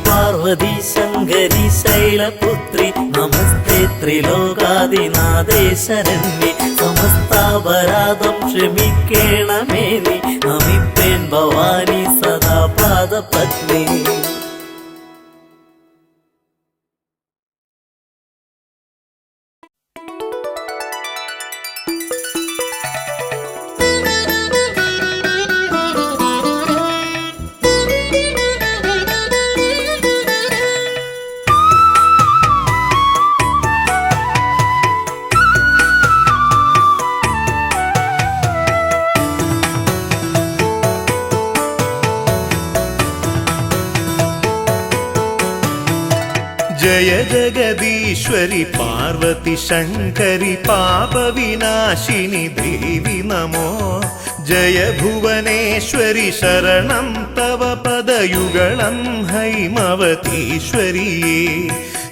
പാർവതി ശങ്കരി ശൈലപുത്രി നമസ്തേ ത്രിലോകാദിനാഥേ ശരണ്യേ സമസ്താപരാധം ക്ഷമിക്കേണമേ നീ നമിപ്പേൻ ഭവാനി സദാ പാദപത്മേ जय जगदीश्वरि पार्वती शङ्करि पापविनाशिनि देवि नमो जय भुवनेश्वरि शरणं तव पदयुगलं हैमवतीश्वरिये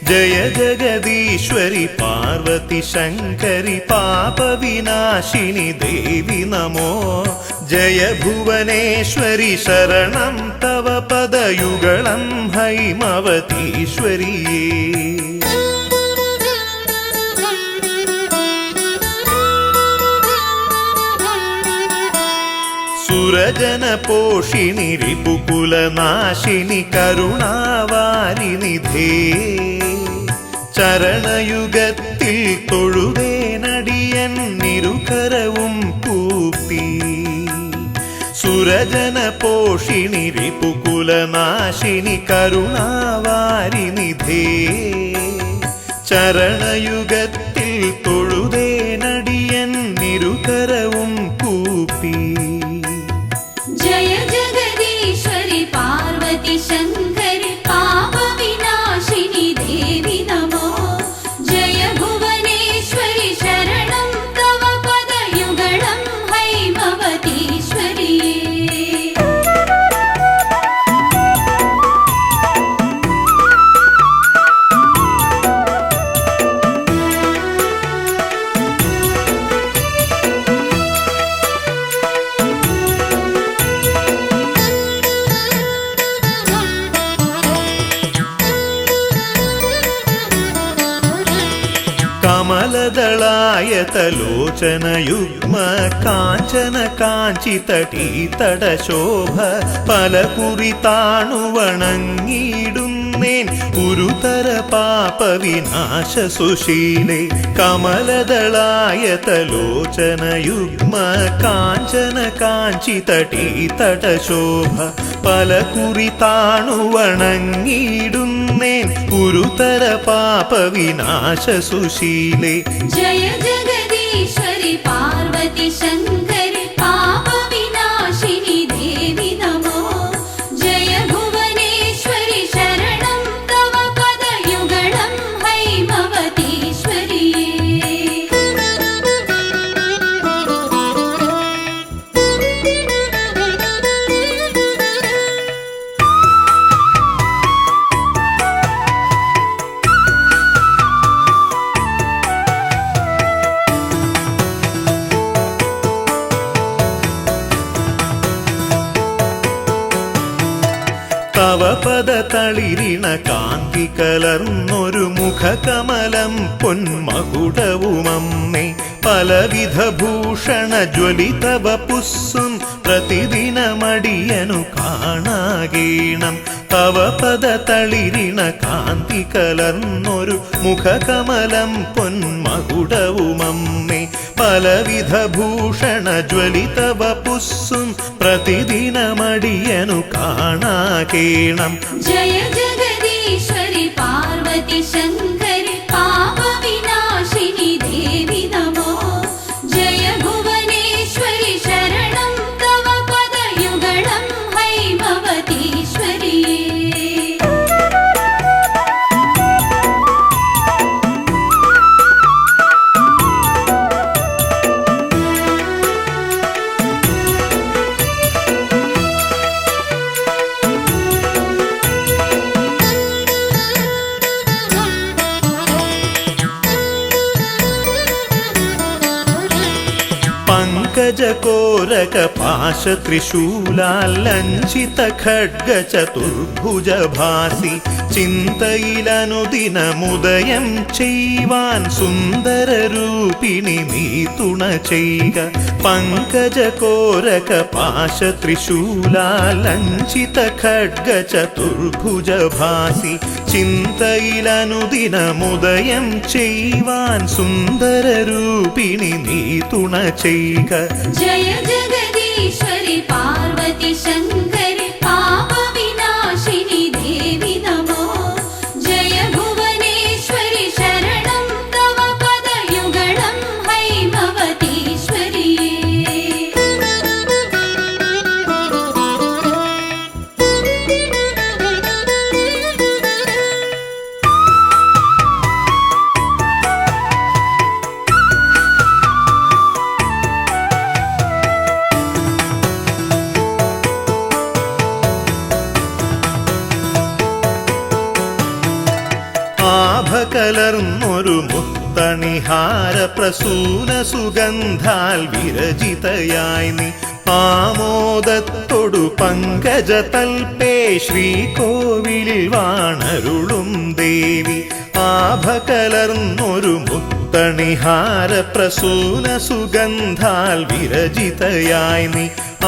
जय जगदीश्वरि पार्वती शङ्करि पापविनाशिनि देवि नमो जय भुवनेश्वरि शरणं तव पदयुगलं हैमवतीश्वरिये सुरजनपोषिणि रिपुकुलनाशिनि करुणावारिनिधे ചരണയുഗത്തിൽ തൊഴുവേനടിയൻ നിരുകരവും കൂപ്പി സുരജന പോഷിണി റിപുകുലനാശിനി കരുണാവാരിനിധേ ചരണയുഗത്തിൽ തൊഴുവേനടിയൻ നിരുകരവും കൂപ്പി ജയ ജഗദീശ്വരി പാർവതി ശങ്കരി പാപ വിനാശിനി ദേവി നമോ ജയ ഭുവനേശ്വരി ശരണം തവ പദയുഗളം ഹൈമവതീശ്വരിയേ കമലദളായതലോചനയുഗ്മ കാഞ്ചന കാഞ്ചിതടീതടശോഭ പലകുറി താണുവണങ്ങിയിടുന്നു ഗുരുതര പാപവിനാശ സുശീലേ കമലദളായതലോചനയുഗ്മ കാഞ്ചന കാഞ്ചിതടീതടശോഭ പലകുറി താണുവണങ്ങിയിടുന്നേൻ ഗുരുതര പാപവിനാശ സുശീലേ जय जगदीश्वरि पार्वती शङ्करि पापविनाशिनि देवि नमो जय भुवनेश्वरि शरणं तव पदयुगलं हैमवतीश्वरि തവ പദതളിരിണ കാന്തി കലർന്നൊരു മുഖകമലം പൊന്മകുടവുമമ്മേ പലവിധ ഭൂഷണ ജ്വലിതവ പുസ്സും പ്രതിദിനമടിയനു കാണാകേണം തവ പദതളിരിണ കാന്തി കലർന്നൊരു മുഖകമലം പൊന്മകുടവുമമ്മേ പലവിധ ഭൂഷണ ജ്വലിതവ പുസ്സും പ്രതിദിനമടിയനു കാണാകേണം जय जगदीश्वरि पार्वती शङ्करि पापविनाशिनि देवि नमो जय भुवनेश्वरि शरणं तव पदयुगलं हैमवतीश्वरि പങ്കജകോരക പാശ ത്രിശൂലാലഞ്ചിത ഖഡ്ഗ ചതുർഭുജ ഭാസി ചിന്തയിലനുദിനമുദയം ചെയ്യുവാൻ സുന്ദര രൂപിണി നീ തുണ ചെയ്യുക പങ്കജകോരക പാശ ത്രിശൂലാലഞ്ചിത ഖഡ്ഗ ചതുർഭുജ ഭാസി ചിന്തയിലനുദിനമുദയം ചെയ്യുവാൻ സുന്ദര രൂപിണി നീ തുണ ചെയ്യുക जय जगदीश्वरि पार्वती शङ्करि पापविनाशिनि देवि नमो जय भुवनेश्वरि शरणं तव पदयुगलं हैमवतीश्वरि കലർന്നൊരു മുത്തണിഹാര പ്രസൂന സുഗന്ധാൽ വിരചിതയായി നീ ആമോദത്തൊടു പങ്കജതൽപേ ശ്രീകോവിലിൽ വാണരുളും ദേവി ആഭകലർന്നൊരു മുത്തണിഹാര പ്രസൂന സുഗന്ധാൽ വിരചിതയായി നീ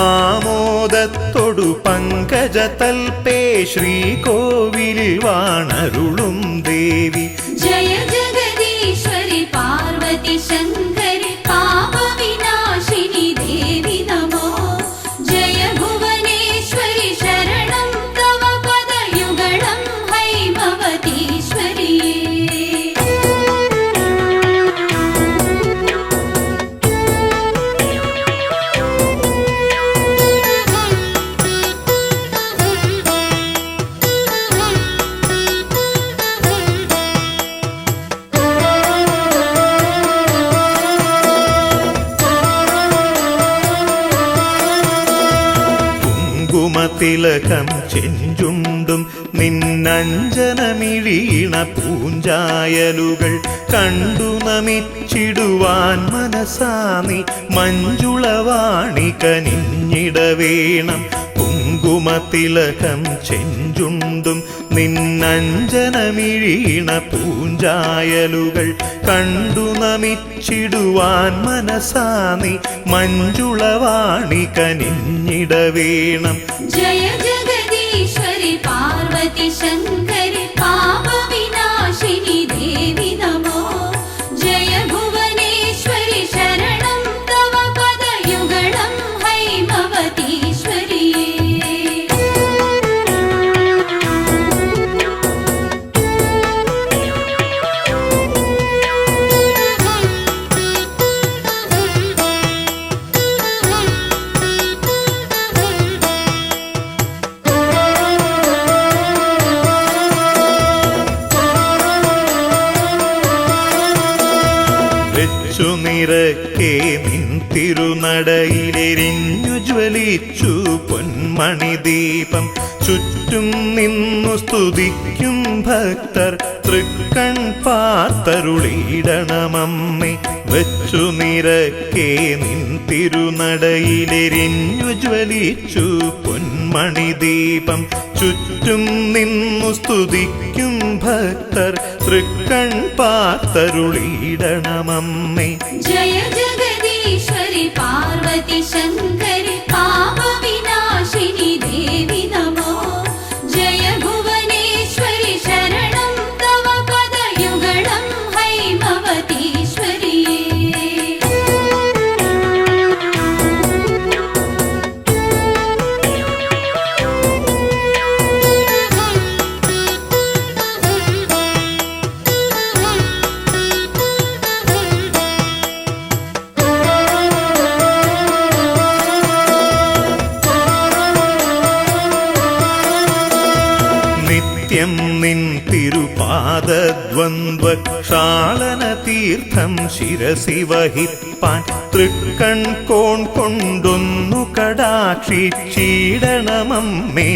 ആമോദത്തൊടു പങ്കജതൽപേ ശ്രീകോവിലിൽ വാണരുളും ദേവി जय जगदीश्वरि पार्वती शङ्करि पापविनाशिनि देवि नमो जय भुवनेश्वरि शरणं तव पदयुगलं हैमवतीश्वरि തിലകം ചെഞ്ചുണ്ടും നിന്നഞ്ജനമിഴീണ പൂഞ്ചായലുകൾ കണ്ടു നമിച്ചിടുവാൻ മനസാനി മഞ്ജുളവാണി കനിഞ്ഞിടവേണം കുങ്കുമതിലകം ചെഞ്ചുണ്ടും നിന്നഞ്ജനമിഴീണ പൂഞ്ചായലുകൾ കണ്ടു നമിച്ചിടുവാൻ മനസാനി മഞ്ജുളവാണി കനിഞ്ഞിടവേണം जय जगदीश्वरि पार्वती शङ्करि വെച്ചു നിറക്കെ നിൻ തിരുനടയിലെരിഞ്ഞു ജ്വലിച്ചു പൊന്മണി ദീപം ചുറ്റും നിന്നു സ്തുതിക്കും ഭക്തർ തൃക്കൺ പാർത്തരുളിയിടണമമ്മേ വെച്ചു നിറക്കെ നിൻ തിരുനടയിലെരിഞ്ഞു ജ്വലിച്ചു പൊന്മണി ദീപം ചുറ്റും നിന്നു സ്തുതിക്കും ഭക്തർ തൃക്കൺ പാർത്തരുളിയിടണമമ്മേ जय जगदीश्वरि पार्वती शङ्करि पापविनाशिनि देवि नमो जय भुवनेश्वरि शरणं तव पदयुगलं हैमवतीश्वरि നിത്യം നിൻ തിരുപാദദ്വന്ദ്വക്ഷാളന തീർത്ഥം ശിരസി വഹിപ്പാൻ തൃക്കൺ കോൺ കൊണ്ടൊന്നു കടാക്ഷിച്ചിടണമമ്മേ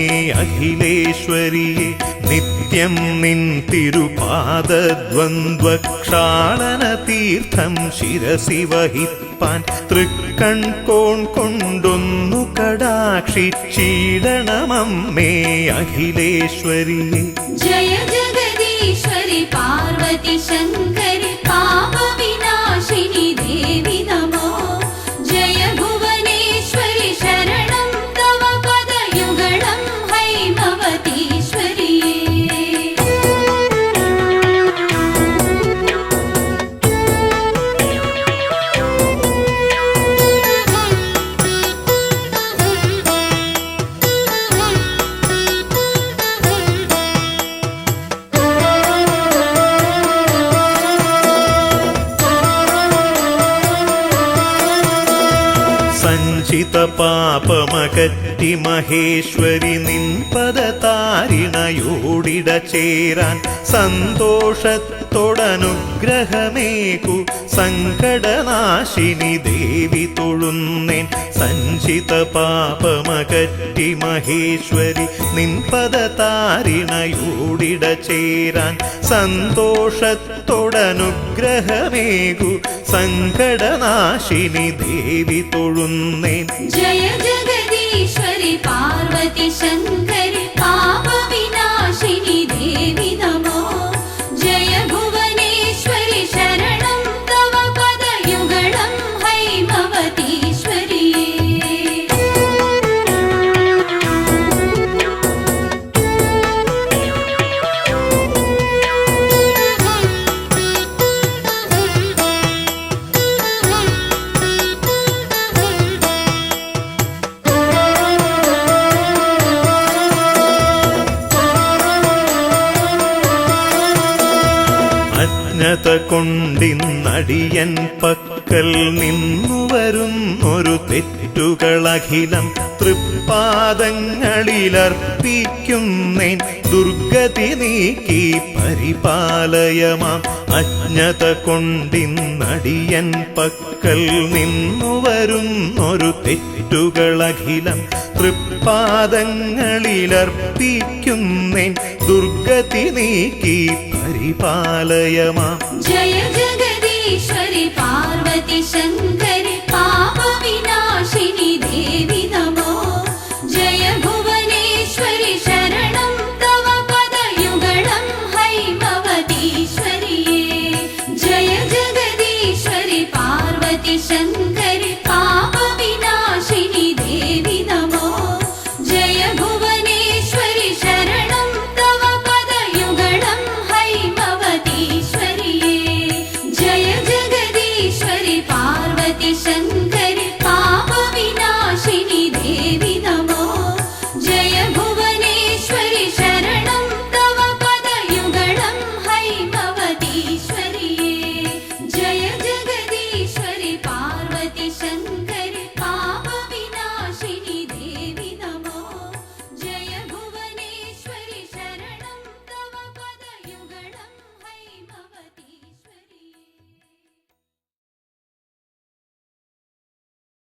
അഖിലേശ്വരിയെ നിത്യം നിൻ തിരുപാദദ്വന്ദ്വക്ഷാളന തീർത്ഥം ശിരസി വഹിപ്പാൻ തൃക്കൺ കോൺ കൊണ്ടൊന്നു കടാക്ഷിച്ചിടണമമ്മേ അഖിലേശ്വരിയെ जय जगदीश्वरि पार्वती शङ्करि पापविनाशिनि देवि नमो जय भुवनेश्वरि शरणं तव पदयुगलं हैमवतीश्वरि സഞ്ചിത പാപമകറ്റി മഹേശ്വരി നിൻ പദതാരിണയോടിട ചേരാൻ സന്തോഷത്തോടനുഗ്രഹമേകു സങ്കടനാശിനി ദേവി തൊഴുന്നേൻ സഞ്ചിത പാപമകറ്റി മഹേശ്വരി നിൻ പദതാരിണയോടിട ചേരാൻ സന്തോഷത്തോടനുഗ്രഹമേകു സങ്കടനാശിനി ദേവി തൊഴുന്നേൻ जय जगदीश्वरि पार्वती शङ्करि पापविनाशिनि देवि नमो जय भुवनेश्वरि शरणं तव पदयुगलं हैमवतीश्वरि അജ്ഞത കൊണ്ടിന്നടിയൻ പക്കൽ നിന്നു വരുന്നൊരു തെറ്റുകളഖിലം തൃപ്പാദങ്ങളിലർപ്പിക്കുന്നേൻ ദുർഗതി നീക്കി പരിപാലയമാം അജ്ഞത കൊണ്ടിന്നടിയൻ പക്കൽ നിന്നു വരുന്നൊരു തെറ്റുകളഖിലം തൃപ്പാദങ്ങളിലർപ്പിക്കുന്നേൻ ദുർഗതി നീക്കി പരിപാലയമാം जय जगदीश्वरि पार्वती शङ्करि पापविनाशिनि देवि नमो जय भुवनेश्वरि शरणं तव पदयुगलं हैमवतीश्वरि जय जगदीश्वरि पार्वती शङ्करि